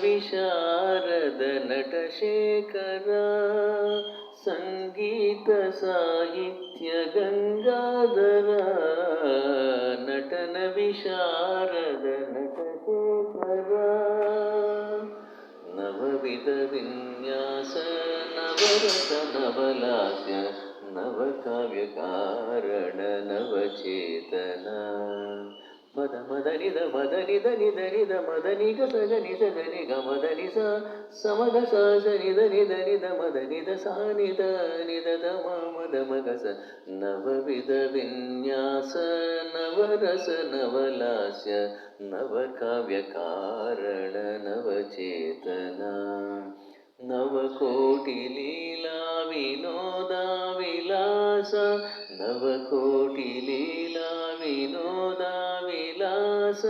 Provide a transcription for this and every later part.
ವಿಶಾರದ ನಟಶೇಖರ ಸಂಗೀತ ಸಾಹಿತ್ಯ ಗಂಗಾಧರ ನಟನ ವಿಶಾರದ ನಟಶೇಖರ ನವವಿಧ ವಿನ್ಯಾಸ ನವರಸ ನವಲಾಸ್ಯ ನವಕಾವ್ಯ ಕಾರಣ ನವಚೇತನ ಮದ ಮದನಿದ ಮದನಿದ ನಿದ ನಿದ ಮದನಿಗ ಸಗನಿ ಸಗನಿ ಗ ಮದನಿ ಸ ಸಮಗ ಸ ನಿದ ನಿದ ನಿದ ಮದನಿದ ಸ ನಿದ ನಿದ ಮದ ಮಗ ಸ ನವವಿಧ ವಿನ್ಯಾಸ ನವರಸ ನವಲಾಸ್ಯ ನವಕಾವ್ಯ ಕಾರಣ ನವಚೇತನ ನವಕೋಟಿ ಲೀಲಾ ವಿನೋದ ವಿಲಾಸ ನವಕೋಟಿ ಲೀಲಾ ವಿನೋದ ವಿಲಾಸ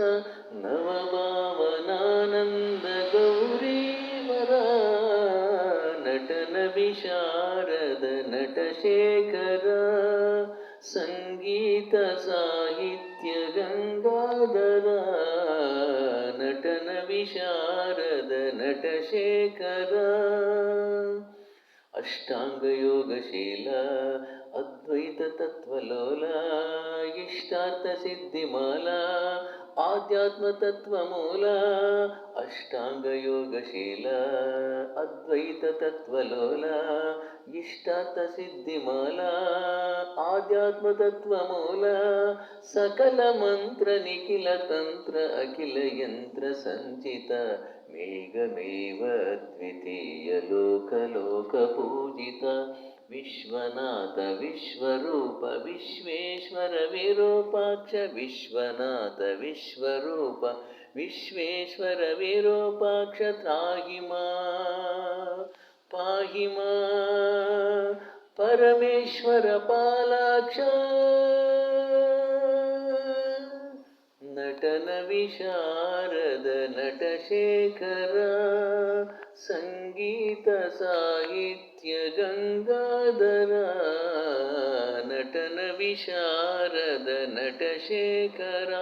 ನವಭಾವನಾನಂದ ಗೌರೀವರ ನಟನ ವಿಶಾರದ ನಟಶೇಖರ ಸಂಗೀತ ಸಾಹಿತ್ಯ ಗಂಗಾಧರ ನಟನ ವಿಶಾರದ ನಟಶೇಖರ ಅಷ್ಟಾಂಗ ಯೋಗಶೀಲ ಅದ್ವೈತ ತತ್ವಲೋಲ ಇಷ್ಟಾರ್ಥ ಸಿದ್ಧಿಮಾಲ ಆಧ್ಯಾತ್ಮ ತತ್ವ ಮೂಲ ಅಷ್ಟಾಂಗ ಯೋಗಶೀಲ ಅದ್ವೈತ ತತ್ವಲೋಲ ಇಷ್ಟಾರ್ಥ ಸಿದ್ಧಿಮಾಲ ಆಧ್ಯಾತ್ಮ ತತ್ವ ಮೂಲ ಸಕಲ ಮಂತ್ರ ನಿಖಿಲ ತಂತ್ರ ಅಖಿಲ ಯಂತ್ರ ಸಂಚಿತ ಮೇಘಮೇವ ದ್ವಿತೀಯ ಲೋಕ ಲೋಕ ಪೂಜಿತ ವಿಶ್ವನಾಥ ವಿಶ್ವರೂಪ ವಿಶ್ವೇಶ್ವರ ವಿರೂಪಾಕ್ಷ ವಿಶ್ವನಾಥ ವಿಶ್ವರೂಪ ವಿಶ್ವೇಶ್ವರ ವಿರೂಪಾಕ್ಷ ತ್ರಾಹಿ ಮಾ ಪಾಹಿ ಮಾ ಪರಮೇಶ್ವರ ಪಾಲಾಕ್ಷ ನಟನ ವಿಶಾರದ ನಟಶೇಖರ ಸಂಗೀತ ಸಾಹಿತ್ಯ ಗಂಗಾಧರ ನಟನ ವಿಶಾರದ ನಟಶೇಖರ